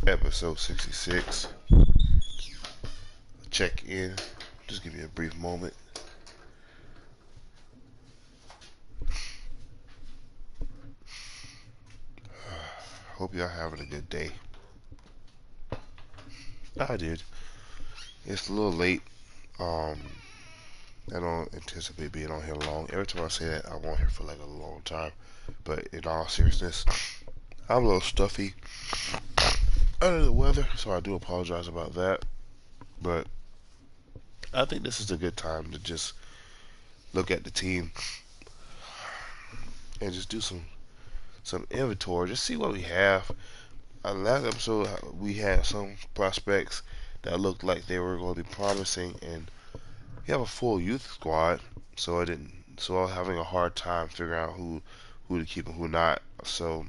Episode 66. Check in. Just give you a brief moment. Hope y'all having a good day. I did. It's a little late. Um, I don't anticipate being on here long. Every time I say that, I'm on here for like a long time. But in all seriousness, I'm a little stuffy under the weather, so I do apologize about that. But I think this is a good time to just look at the team and just do some inventory, just see what we have. Last episode, we had some prospects that looked like they were going to be promising, and we have a full youth squad, so I didn't. So I was having a hard time figuring out who to keep and who not. So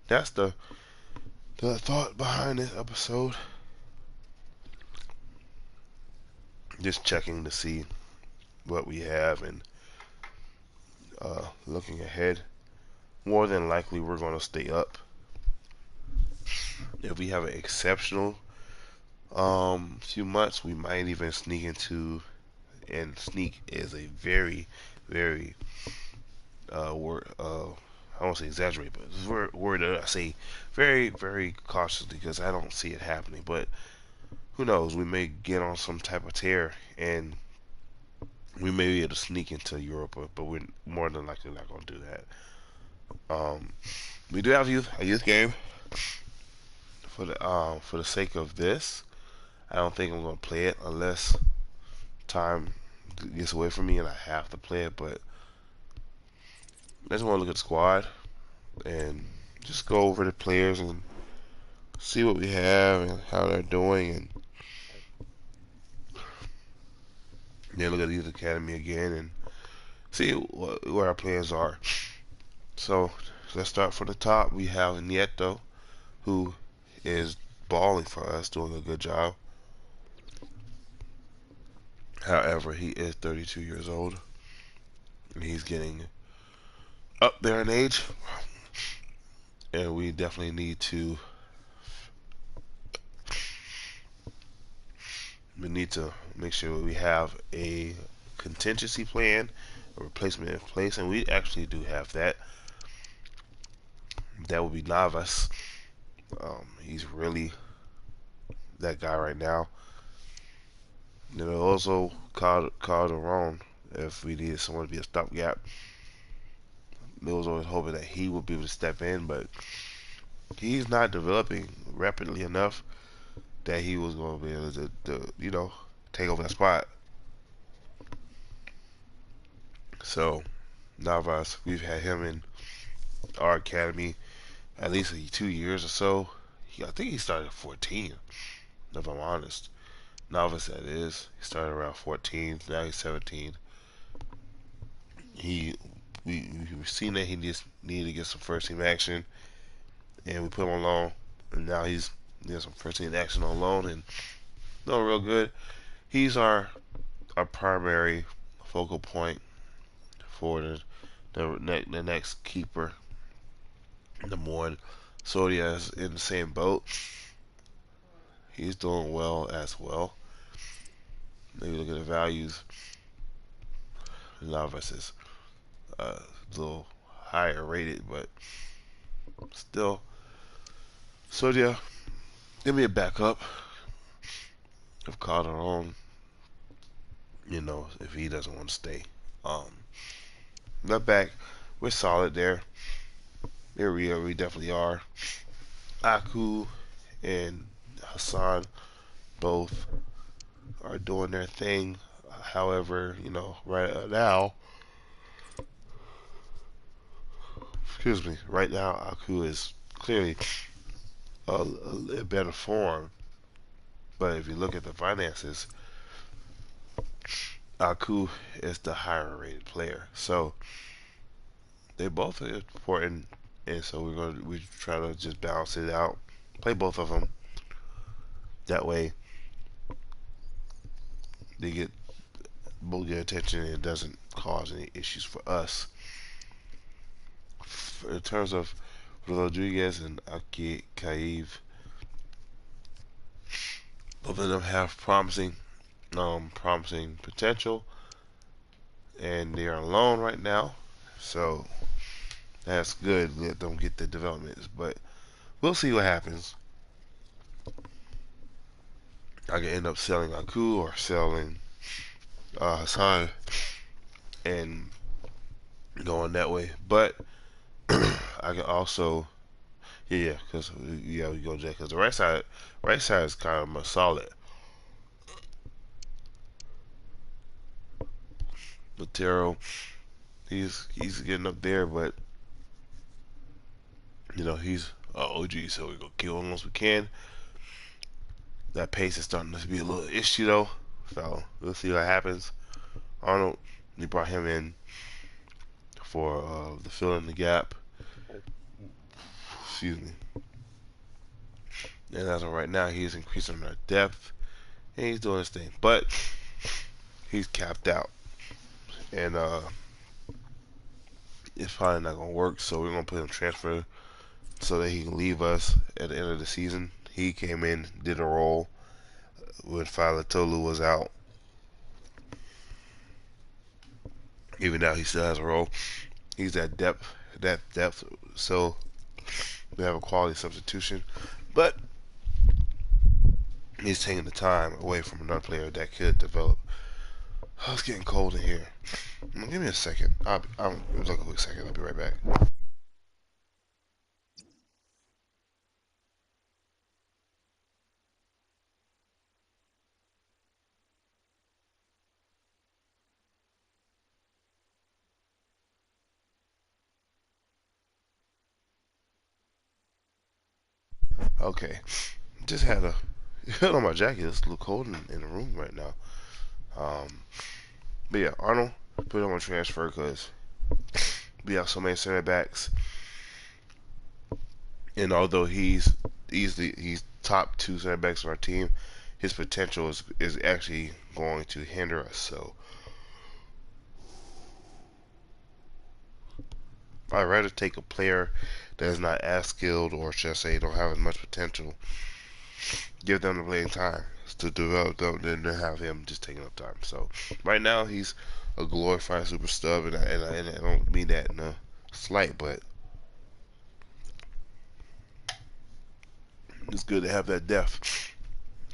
that's the thought behind this episode. Just checking to see what we have and looking ahead. More than likely, we're going to stay up. If we have an exceptional few months, we might even sneak into, and sneak is a very word. I won't say exaggerate, but it's a word that I say very cautiously because I don't see it happening. But who knows? We may get on some type of tear, and we may be able to sneak into Europe, but we're more than likely not going to do that. We do have a youth game for the sake of this. I don't think I'm going to play it unless time gets away from me and I have to play it. But I just want to look at the squad and just go over the players and see what we have and how they're doing, and then look at the youth academy again and see where our players are. So let's start from the top. We have Nieto, who is balling for us, doing a good job. However, he is 32 years old, and he's getting up there in age, and we definitely need to make sure we have a contingency plan, a replacement in place, and we actually do have that. That would be Navas. He's really that guy right now. And then also Calderon, if we needed someone to be a stopgap. I was always hoping that he would be able to step in, but he's not developing rapidly enough that he was going to be able to take over that spot. So Navas, we've had him in our academy at least 2 years or so. I think he started at 14, if I'm honest. Navas, that is. He started around 14. Now he's 17. He we've seen that he just needed to get some first team action, and we put him on loan, and now he's getting some first team action on loan and doing real good. He's our primary focal point for the next keeper. Number one, Sodia is in the same boat. He's doing well as well. Maybe look at the values. Navas is a little higher rated, but still. Sodia, give me a backup. If Calderon, if he doesn't want to stay. Left back, we're solid there. There we definitely are. Aku and Hassan both are doing their thing. However, right now, right now Aku is clearly a better form. But if you look at the finances, Aku is the higher rated player. So they both are important, and so we try to just balance it out, play both of them. That way, they both get attention and it doesn't cause any issues for us. In terms of Rodriguez and Aki Kaiv, Both of them have promising potential, and they are alone right now. So that's good. Let them get the developments, but we'll see what happens. I could end up selling Aku or selling Hassan and going that way. But I can also, yeah, because yeah, we go Jack because the right side is kind of more solid. Matero, he's getting up there, but he's a OG, so we go kill him once we can. That pace is starting to be a little issue though, so we'll see what happens. Arnold, they brought him in for the fill in the gap. Excuse me. And as of right now, he's increasing our depth and he's doing his thing, but he's capped out, and it's probably not gonna work. So we're gonna put him transfer so that he can leave us at the end of the season. He came in, did a role when Tolu was out. Even now, he still has a role. He's that depth. So we have a quality substitution, but he's taking the time away from another player that could develop. Oh, it's getting cold in here. Give me a second. I'll like a quick second. I'll be right back. Okay, just had a hit on my jacket. It's a little cold in the room right now. Um, but yeah, Arnold put him on transfer because we have so many center backs, and although he's top two center backs on our team, his potential is actually going to hinder us. So I'd rather take a player that is not as skilled, or should I say don't have as much potential, give them the playing time to develop them than to have him just taking up time. So right now he's a glorified super stub, and I don't mean that in a slight, but it's good to have that depth.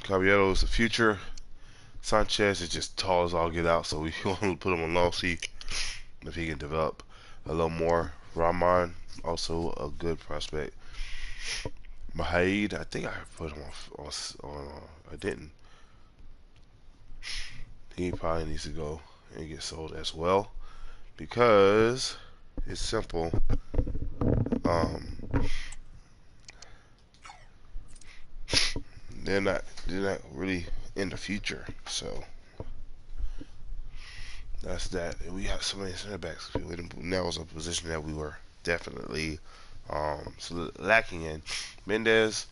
Caballero is the future. Sanchez is just tall as all get out, so we want to put him on long, see if he can develop a little more. Rahman, also a good prospect. Mahaid, I think I put him on I didn't. He probably needs to go and get sold as well because it's simple. Um, they're not really in the future, so that's that. And we have so many center backs. That was a position that we were definitely lacking in. Mendez,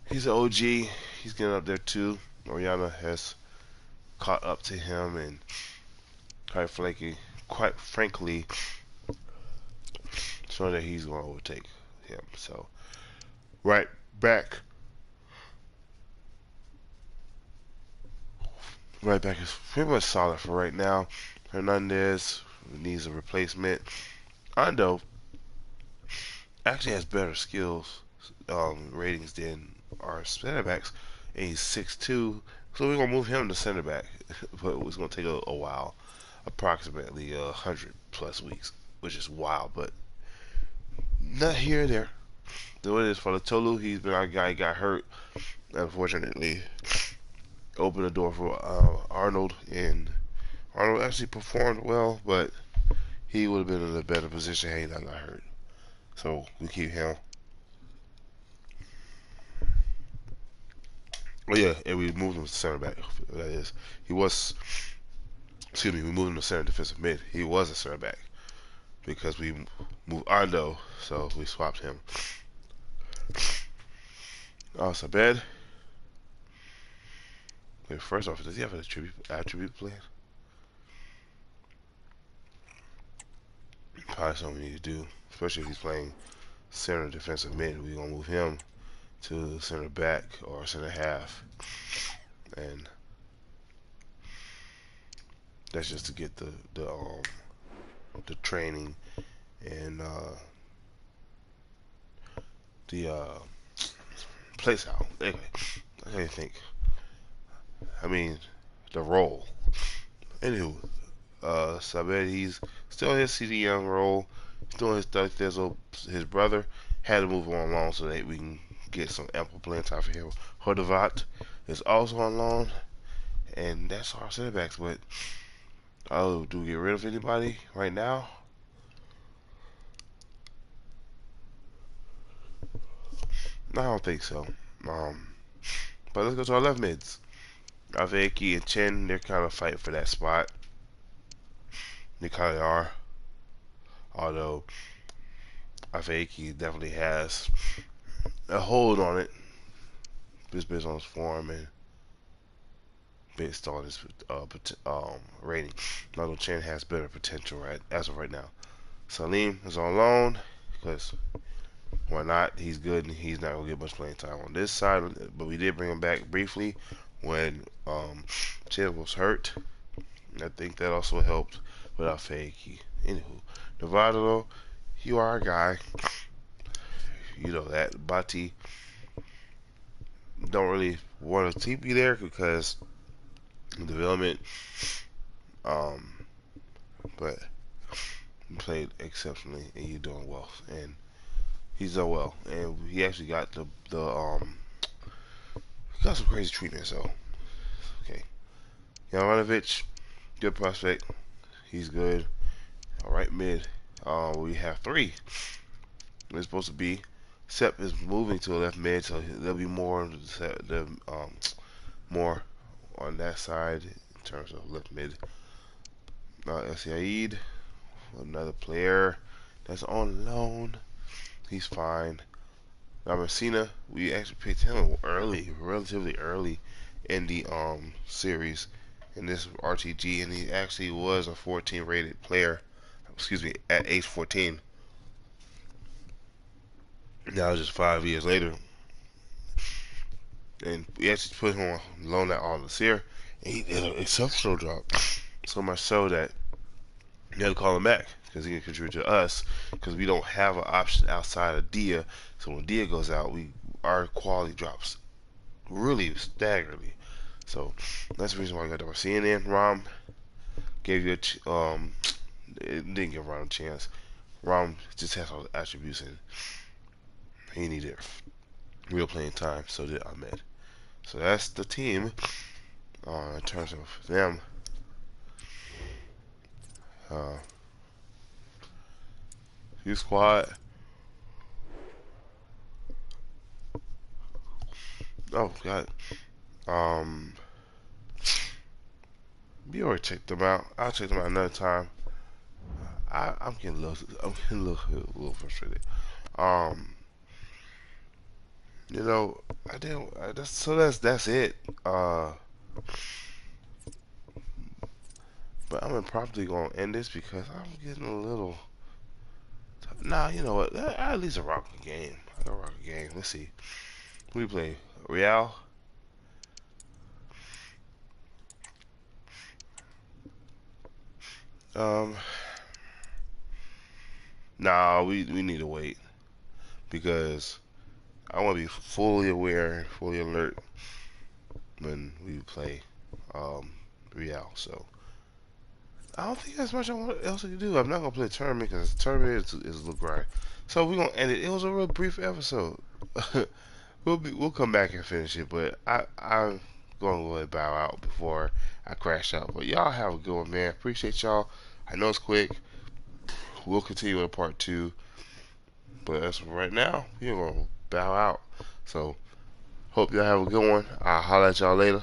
he's an OG. He's getting up there too. Oriana has caught up to him, and quite frankly, showing that he's going to overtake him. So right back, right back is pretty much solid for right now. Hernandez needs a replacement. Ando actually has better skills ratings than our center backs, and he's 6'2", so we're gonna move him to center back, but it's gonna take a while, approximately 100+ weeks, which is wild, but not here or there. The way it is for the Tolu, he's been our guy. He got hurt, unfortunately. Opened the door for Arnold, and Arnold actually performed well, but he would have been in a better position had he not got hurt. So we keep him. Oh yeah, and we moved him to center back. That is, he was. Excuse me, we moved him to center defensive mid. He was a center back because we moved Ando, so we swapped him. Oh, so bad. Wait, first off, does he have an attribute plan? Probably something we need to do, especially if he's playing center defensive mid. We're gonna move him to center back or center half. and that's just to get the training and the place out. Anyway, I can't think. I mean, the role. Anywho, Sabed, he's still in his CD Young role. He's doing his stuff. His brother had to move on loan so that we can get some ample playing time for him. Hodavat is also on loan, and that's our center backs. But do we get rid of anybody right now? No, I don't think so. Um, but let's go to our left mids. Aveki and Chen, they're kind of fighting for that spot. They kind of are. Although Aveki definitely has a hold on it, just based on his form and based on his rating. Although Chen has better potential as of right now. Salim is on loan because why not? He's good and he's not gonna get much playing time on this side. But we did bring him back briefly when Chen was hurt. I think that also helped without Fake. Anywho, Nevada, you are our guy. You know that. Bati don't really want to keep you there because development. But you played exceptionally and you're doing well. And he's done well. And he actually got he got some crazy treatment. So okay, Jovanovic, good prospect. He's good. All right, mid. We have three. It's supposed to be. Sep is moving to a left mid, so there'll be more on that side in terms of left mid. El Said, another player that's on loan. He's fine. Now Messina, we actually picked him early, relatively early in the series in this RTG, and he actually was a 14 rated player. Excuse me, at age 14. Now just 5 years later, and we actually put him on loan at all this year, and he did an exceptional job. So much so that you had to call him back because he can contribute to us because we don't have an option outside of Dia. So when Dia goes out, our quality drops really staggeringly. So that's the reason why I got that. CNN Rom gave you it didn't give Rom a chance. Rom just has all the attributes and he needed real playing time. So did Ahmed. So that's the team in terms of them. You squad. Oh God. You already checked them out. I'll check them out another time. I'm getting a little frustrated. Um, I didn't. That's it. But I'm probably gonna end this because I'm getting a little. Nah, you know what? I at least a rock a game. I can rock a game. Let's see. Who we play? Real. Um. Nah, we need to wait because I want to be fully aware, fully alert when we play Real. So I don't think there's much else to do. I'm not gonna play a tournament because the tournament is a little grind. So we're gonna end it. It was a real brief episode. We'll come back and finish it, but I'm gonna go and bow out before I crash out. But y'all have a good one, man. Appreciate y'all. I know it's quick. We'll continue with part two, but as of right now, we're gonna bow out. So hope y'all have a good one. I'll holler at y'all later.